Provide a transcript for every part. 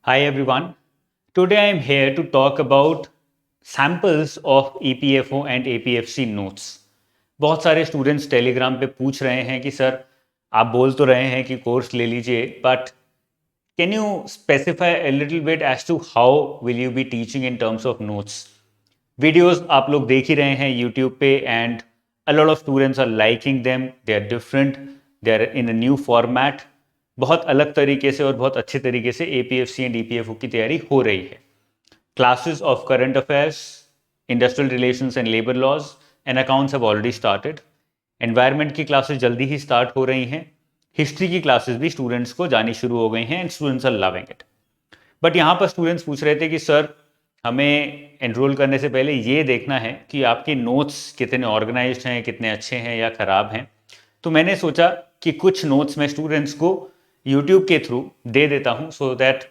Hi everyone. Today I am here to talk about samples of EPFO and APFC notes. बहुत सारे students Telegram पे पूछ रहे हैं कि सर आप बोल तो रहे हैं कि कोर्स ले लीजिए but can you specify a little bit as to how will you be teaching in terms of notes. Videos आप लोग देख ही रहे हैं यूट्यूब पे and a lot of students are liking them. They are different, they are in a new format. बहुत अलग तरीके से और बहुत अच्छे तरीके से एपीएफसी एंड ईपीएफओ की तैयारी हो रही है. Classes of current affairs, industrial relations and labour laws and accounts have already started. Environment की क्लासेस जल्दी ही स्टार्ट हो रही हैं. हिस्ट्री की क्लासेस भी स्टूडेंट्स को जानी शुरू हो गई हैं and students are loving it. But यहाँ पर स्टूडेंट्स पूछ रहे थे कि सर हमें एनरोल करने से पहले ये देखना है कि आपके नोट्स कितने ऑर्गेनाइज्ड हैं, कितने अच्छे हैं या ख़राब हैं. तो मैंने सोचा कि कुछ नोट्स मैं स्टूडेंट्स को यूट्यूब के थ्रू दे देता हूँ so that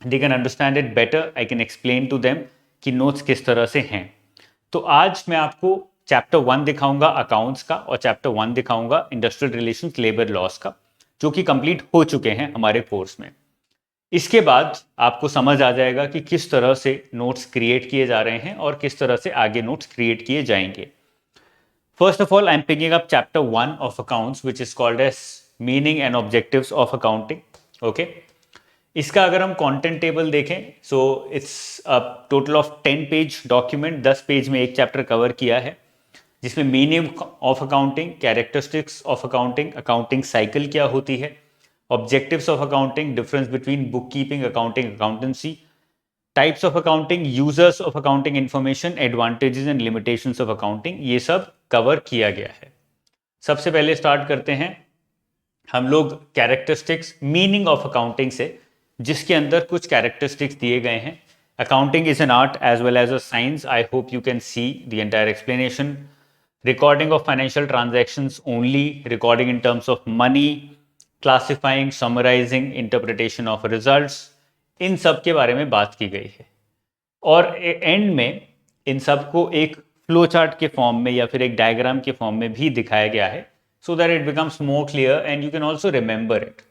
they can understand it better. I can explain to them कि नोट्स किस तरह से हैं. तो आज मैं आपको चैप्टर 1 दिखाऊंगा अकाउंट्स का और चैप्टर 1 दिखाऊंगा इंडस्ट्रियल रिलेशंस लेबर लॉस का, जो कि कंप्लीट हो चुके हैं हमारे कोर्स में. इसके बाद आपको समझ आ जाएगा कि किस तरह से नोट्स क्रिएट किए जा रहे हैं और किस तरह से आगे नोट्स क्रिएट किए जाएंगे. First of all, I'm picking up chapter 1 of accounts, which is called as meaning and objectives of accounting. Okay. इसका अगर हम कंटेंट टेबल देखें so it's a total of 10 page document. 10 page में एक chapter cover किया है जिसमें meaning of accounting, characteristics of accounting, accounting cycle क्या होती है, objectives of accounting, difference between book keeping, accounting, accountancy, types of accounting, users of accounting information, advantages and limitations of accounting, ये सब cover किया गया है. सबसे पहले स्टार्ट करते हैं हम लोग कैरेक्टरिस्टिक्स मीनिंग ऑफ अकाउंटिंग से, जिसके अंदर कुछ कैरेक्टरिस्टिक्स दिए गए हैं. Accounting is an art as well as a science. I hope you can see the entire explanation. Recording of financial transactions only, recording in terms of money, classifying, summarising, interpretation of results, इन सब के बारे में बात की गई है. और एंड में इन सब को एक फ्लो चार्ट के फॉर्म में या फिर एक डायग्राम के फॉर्म में भी दिखाया गया है so that it becomes more clear and you can also remember it.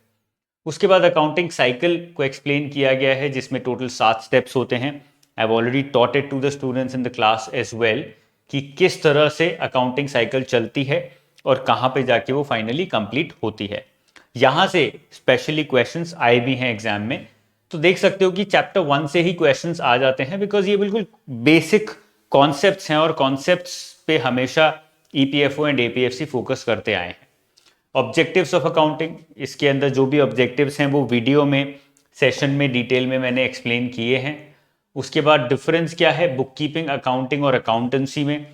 उसके बाद अकाउंटिंग साइकिल को एक्सप्लेन किया गया है जिसमें टोटल 7 स्टेप्स होते हैं. I have already taught it to the students in the class as well कि किस तरह से अकाउंटिंग साइकिल चलती है और कहाँ पे जाके वो फाइनली कंप्लीट होती है. यहाँ से स्पेशली क्वेश्चंस आए भी हैं एग्जाम में, तो देख सकते हो कि चैप्टर 1 से ही क्वेश्चंस आ जाते हैं बिकॉज ये बिल्कुल बेसिक कॉन्सेप्ट्स हैं और कॉन्सेप्ट्स पे हमेशा ईपीएफओ एंड एपीएफसी फोकस करते आए हैं. ऑब्जेक्टिव्स ऑफ अकाउंटिंग, इसके अंदर जो भी ऑब्जेक्टिव्स हैं वो वीडियो में सेशन में डिटेल में मैंने एक्सप्लेन किए हैं. उसके बाद डिफरेंस क्या है बुक कीपिंग, अकाउंटिंग और अकाउंटेंसी में,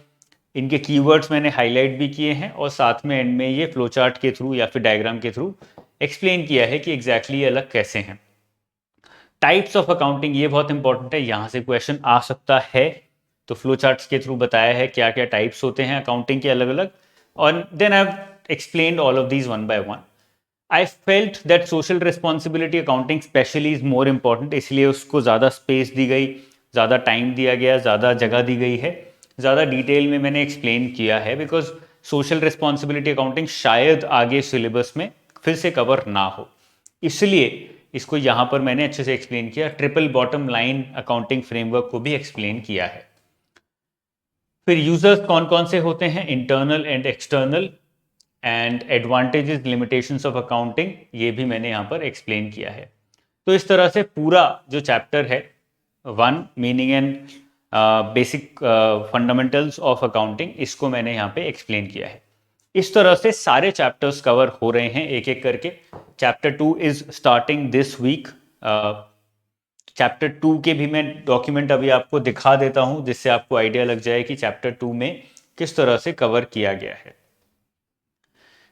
इनके कीवर्ड्स मैंने हाईलाइट भी किए हैं और साथ में एंड में ये फ्लो चार्ट के थ्रू या फिर डायग्राम के थ्रू एक्सप्लेन किया है कि एग्जैक्टली ये अलग कैसे हैं. टाइप्स ऑफ अकाउंटिंग, ये बहुत इंपॉर्टेंट है, यहाँ से क्वेश्चन आ सकता है. तो फ्लो चार्ट्स के थ्रू बताया है क्या क्या टाइप्स होते हैं अकाउंटिंग के अलग अलग, और then I have explained all of these one by one. I felt that social responsibility accounting specially is more important, इसलिए उसको ज़्यादा स्पेस दी गई, ज़्यादा टाइम दिया गया, ज़्यादा जगह दी गई है, ज़्यादा डिटेल में मैंने एक्सप्लेन किया है बिकॉज सोशल रिस्पॉन्सिबिलिटी अकाउंटिंग शायद आगे सिलेबस में फिर से कवर ना हो, इसलिए इसको यहाँ पर मैंने अच्छे से एक्सप्लेन किया. Triple bottom line accounting framework को भी एक्सप्लेन किया है. फिर यूजर्स कौन कौन से होते हैं, internal and external, and advantages limitations of accounting, ये भी मैंने यहाँ पर एक्सप्लेन किया है. तो इस तरह से पूरा जो चैप्टर है 1 meaning and basic fundamentals of accounting, इसको मैंने यहाँ पे एक्सप्लेन किया है. इस तरह से सारे चैप्टर्स कवर हो रहे हैं एक एक करके. Chapter 2 is starting this week. Chapter 2 के भी मैं डॉक्यूमेंट अभी आपको दिखा देता हूं जिससे आपको आइडिया लग जाए कि चैप्टर 2 में किस तरह से कवर किया गया है.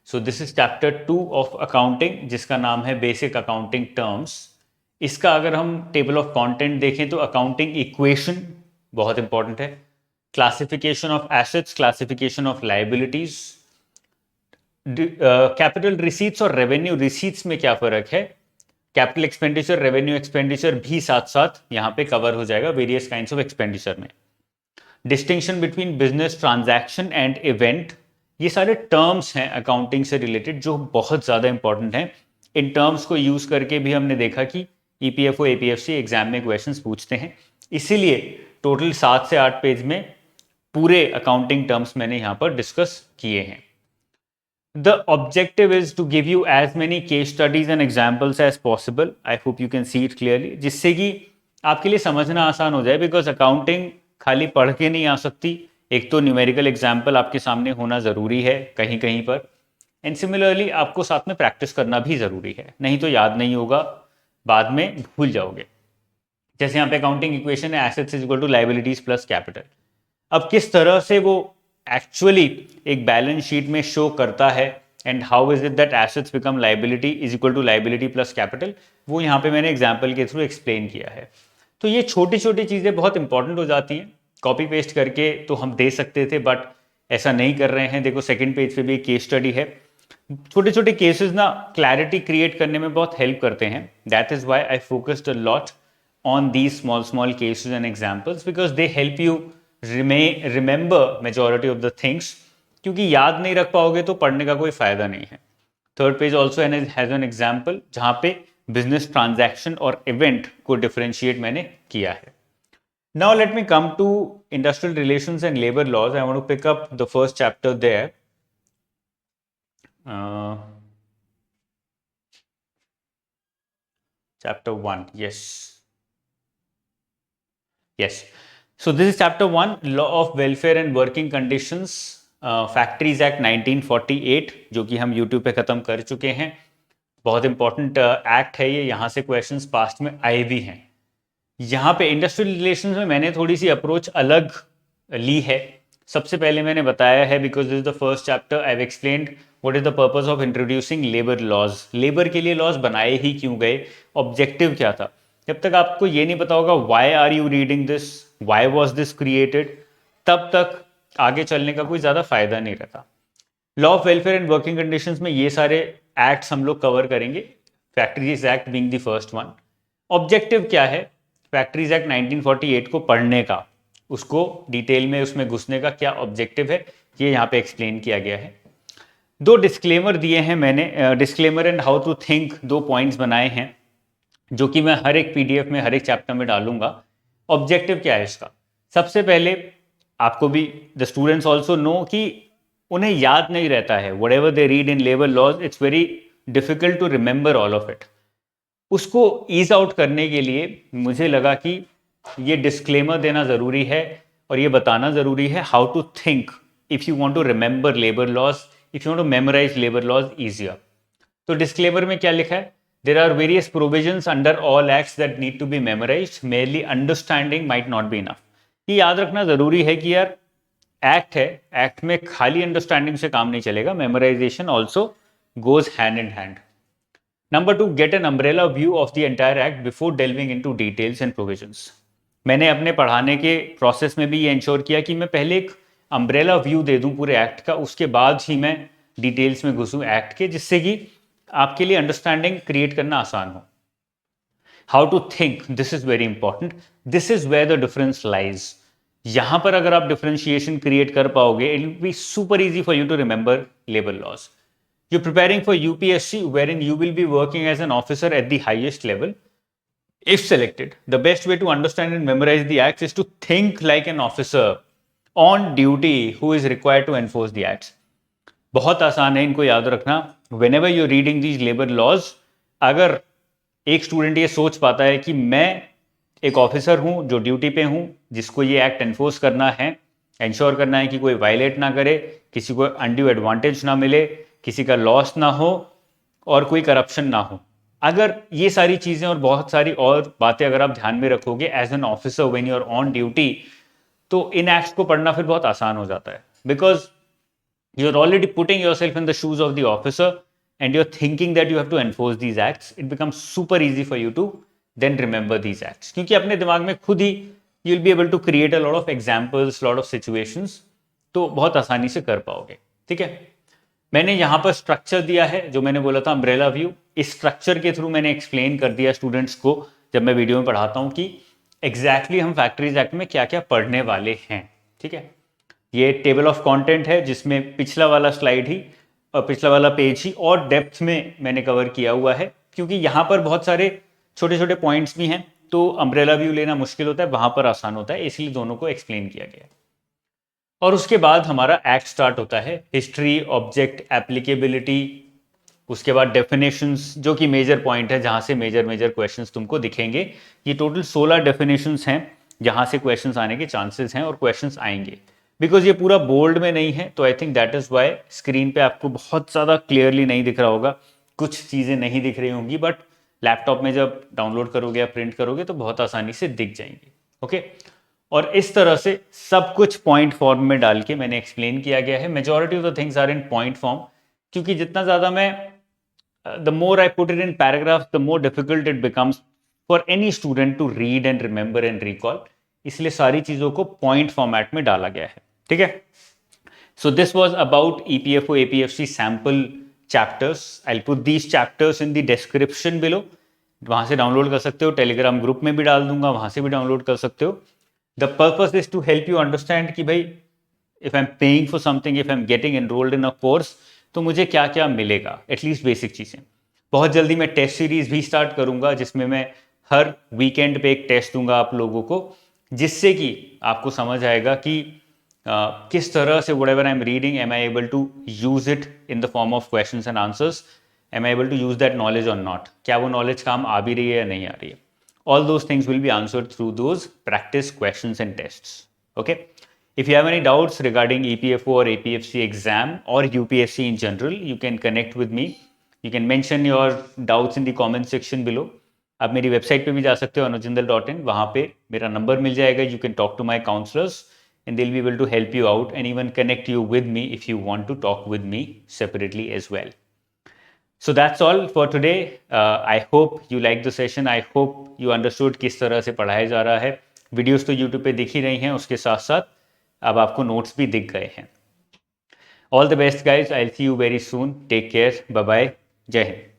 So this is chapter 2 of accounting जिसका नाम है बेसिक अकाउंटिंग टर्म्स. इसका अगर हम टेबल ऑफ कंटेंट देखें तो अकाउंटिंग इक्वेशन बहुत इंपॉर्टेंट है, classification of assets, classification of liabilities, capital receipts और रेवेन्यू रिसीट्स में क्या फर्क है, कैपिटल एक्सपेंडिचर, रेवेन्यू एक्सपेंडिचर भी साथ साथ यहाँ पे कवर हो जाएगा वेरियस काइंड्स ऑफ एक्सपेंडिचर में. Distinction between business transaction and event, ये सारे टर्म्स हैं अकाउंटिंग से रिलेटेड जो बहुत ज़्यादा इंपॉर्टेंट हैं. इन टर्म्स को यूज़ करके भी हमने देखा कि ईपीएफओ एपीएफसी एग्जाम में क्वेश्चंस पूछते हैं, इसीलिए टोटल 7 से 8 पेज में पूरे अकाउंटिंग टर्म्स मैंने यहाँ पर डिस्कस किए हैं। The objective is to give you as many case studies and examples as possible. I hope you can see it clearly. जिससे कि आपके लिए समझना आसान हो जाए, बिकॉज अकाउंटिंग खाली पढ़ के नहीं आ सकती। एक तो न्यूमेरिकल एग्जाम्पल आपके सामने होना ज़रूरी है कहीं कहीं पर, एंड सिमिलरली आपको साथ में प्रैक्टिस करना भी ज़रूरी है, नहीं तो याद नहीं होगा, बाद में भूल जाओगे। जैसे यहाँ पे अकाउंटिंग इक्वेशन है assets is equal to liabilities plus capital. अब किस तरह से वो एक्चुअली एक बैलेंस शीट में शो करता है and how is it that assets become liability is equal to liability plus capital, वो यहाँ पे मैंने एग्जाम्पल के थ्रू एक्सप्लेन किया है। तो ये छोटी छोटी चीज़ें बहुत इंपॉर्टेंट हो जाती हैं। कॉपी पेस्ट करके तो हम दे सकते थे, बट ऐसा नहीं कर रहे हैं। देखो सेकेंड पेज पे भी एक केस स्टडी है। छोटे छोटे केसेस ना क्लैरिटी क्रिएट करने में बहुत हेल्प करते हैं। That is why I focused a lot on these small cases and examples, because they help you remember majority of the things, क्योंकि याद नहीं रख पाओगे तो पढ़ने का कोई फायदा नहीं है। Third page also has an example जहाँ पे बिजनेस ट्रांजैक्शन और इवेंट को डिफरेंशिएट मैंने किया है। Now let me come to industrial relations and labour laws. I want to pick up the first chapter there. Chapter 1, yes. So this is chapter 1, Law of Welfare and Working Conditions, Factories Act 1948, जो कि हम YouTube पे ख़त्म कर चुके हैं। बहुत important act है ये, यहाँ से क्वेश्चंस पास्ट में आए भी हैं। यहाँ पे इंडस्ट्रियल रिलेशंस में मैंने थोड़ी सी अप्रोच अलग ली है। सबसे पहले मैंने बताया है, because this is the first chapter, I have explained what is the purpose of introducing labour laws. Labour के लिए लॉज बनाए ही क्यों गए, ऑब्जेक्टिव क्या था। जब तक आपको ये नहीं पता होगा why are you reading this, why was this created, तब तक आगे चलने का कोई ज़्यादा फायदा नहीं रहता। Law of welfare and working conditions में ये सारे एक्ट्स हम लोग कवर करेंगे, factories act being the first one. Objective क्या है फैक्ट्रीज एक्ट 1948 को पढ़ने का, उसको डिटेल में उसमें घुसने का क्या ऑब्जेक्टिव है, ये यहाँ पे एक्सप्लेन किया गया है। दो डिस्क्लेमर दिए हैं मैंने, disclaimer and how to think, दो पॉइंट्स बनाए हैं जो कि मैं हर एक पीडीएफ में हर एक चैप्टर में डालूंगा। ऑब्जेक्टिव क्या है इसका, सबसे पहले आपको भी द स्टूडेंट्स ऑल्सो नो कि उन्हें याद नहीं रहता है, whatever they read in labour laws it's very difficult to remember all of it. उसको ईज आउट करने के लिए मुझे लगा कि ये डिस्क्लेमर देना ज़रूरी है और ये बताना ज़रूरी है how to think if you want to remember labour laws, if you want to memorise labour laws easier. तो डिस्क्लेमर में क्या लिखा है, there are various provisions under all acts that need to be memorised, merely understanding might not be enough. ये याद रखना ज़रूरी है कि यार एक्ट है, एक्ट में खाली अंडरस्टैंडिंग से काम नहीं चलेगा, memorisation also goes hand in hand. Number 2, get an umbrella view of the entire act before delving into details and provisions. मैंने अपने पढ़ाने के प्रोसेस में भी ये इंश्योर किया कि मैं पहले एक अम्ब्रेला व्यू दे दूं पूरे एक्ट का, उसके बाद ही मैं डिटेल्स में घुसूं एक्ट के, जिससे कि आपके लिए अंडरस्टैंडिंग क्रिएट करना आसान हो। How to think, this is very important, this is where the difference lies. यहां पर अगर आप डिफरेंशिएशन क्रिएट कर पाओगे, it will be super easy for you to remember labour laws. You're preparing for UPSC, wherein you will be working as an officer at the highest level. If selected, the best way to understand and memorize the acts is to think like an officer on duty who is required to enforce the acts. बहुत आसान है इनको याद रखना। Whenever you're reading these labor laws, अगर एक student ये सोच पाता है कि मैं एक ऑफिसर हूँ जो ड्यूटी पे हूँ, जिसको ये एक्ट एनफोर्स करना है, इंश्योर करना है कि कोई वायलेट ना करे, किसी को अनड्यू एडवांटेज ना मिले, किसी का लॉस ना हो और कोई करप्शन ना हो, अगर ये सारी चीज़ें और बहुत सारी और बातें अगर आप ध्यान में रखोगे as an officer when you are on duty, तो इन एक्ट्स को पढ़ना फिर बहुत आसान हो जाता है, because you are already putting yourself in the shoes of the officer and you are thinking that you have to enforce these acts. It becomes super easy for you to then remember these acts, क्योंकि अपने दिमाग में खुद ही you will be able to create a lot of examples, lot of situations, तो बहुत आसानी से कर पाओगे। ठीक है, मैंने यहाँ पर स्ट्रक्चर दिया है जो मैंने बोला था अम्ब्रेला व्यू। इस स्ट्रक्चर के थ्रू मैंने एक्सप्लेन कर दिया स्टूडेंट्स को जब मैं वीडियो में पढ़ाता हूँ कि एग्जैक्टली हम फैक्ट्रीज एक्ट में क्या क्या पढ़ने वाले हैं। ठीक है, ये टेबल ऑफ कंटेंट है जिसमें पिछला वाला स्लाइड ही और पिछला वाला पेज ही और डेप्थ में मैंने कवर किया हुआ है, क्योंकि यहाँ पर बहुत सारे छोटे छोटे पॉइंट्स भी हैं, तो अम्ब्रेला व्यू लेना मुश्किल होता है, वहां पर आसान होता है, इसलिए दोनों को एक्सप्लेन किया गया है। और उसके बाद हमारा एक्ट स्टार्ट होता है, हिस्ट्री, ऑब्जेक्ट, एप्लीकेबिलिटी, उसके बाद डेफिनेशंस, जो कि मेजर पॉइंट है जहां से मेजर मेजर क्वेश्चंस तुमको दिखेंगे। ये टोटल 16 डेफिनेशंस हैं जहां से क्वेश्चंस आने के चांसेस हैं और क्वेश्चंस आएंगे। बिकॉज ये पूरा बोल्ड में नहीं है, तो I think that is why screen पे आपको बहुत ज़्यादा क्लियरली नहीं दिख रहा होगा, कुछ चीज़ें नहीं दिख रही होंगी, बट लैपटॉप में जब डाउनलोड करोगे या प्रिंट करोगे तो बहुत आसानी से दिख जाएंगे। ओके, और इस तरह से सब कुछ पॉइंट फॉर्म में डाल के मैंने एक्सप्लेन किया गया है। Majority of the things are in point form, क्योंकि जितना ज़्यादा मैं the more I put it in paragraphs, the more difficult it becomes for any student to read and remember and recall. इसलिए सारी चीजों को पॉइंट फॉर्मेट में डाला गया है, ठीक है। So this was about EPFO APFC sample chapters. I'll put these chapters in the description below. वहां से डाउनलोड कर सकते हो, टेलीग्राम ग्रुप में भी डाल दूंगा, वहां से भी डाउनलोड कर सकते हो। The purpose is to help you understand कि भाई if I am paying for something, if I am getting enrolled in a course, तो मुझे क्या क्या मिलेगा, एटलीस्ट बेसिक चीज़ें। बहुत जल्दी मैं टेस्ट सीरीज भी स्टार्ट करूंगा, जिसमें मैं हर वीकेंड पे एक टेस्ट दूंगा आप लोगों को, जिससे कि आपको समझ आएगा कि किस तरह से whatever I am reading, am I able to use it in the form of questions and answers, am I able to use that knowledge और नॉट, क्या वो नॉलेज काम आ भी रही है या नहीं आ रही है। All those things will be answered through those practice questions and tests. Okay. If you have any doubts regarding EPFO or APFC exam or UPSC in general, you can connect with me. You can mention your doubts in the comment section below. आप मेरी website पे भी जा सकते हो anujindal.in, वहाँ पे मेरा नंबर मिल जाएगा. You can talk to my counselors and they'll be able to help you out and even connect you with me if you want to talk with me separately as well. So that's all for today. I hope you liked the session. I hope you understood किस तरह से पढ़ाया जा रहा है. Videos तो YouTube पे दिख ही रही हैं, उसके साथ साथ अब आपको नोट्स भी दिख गए हैं. All the best guys. I'll see you very soon. Take care. Bye bye. जय हिंद.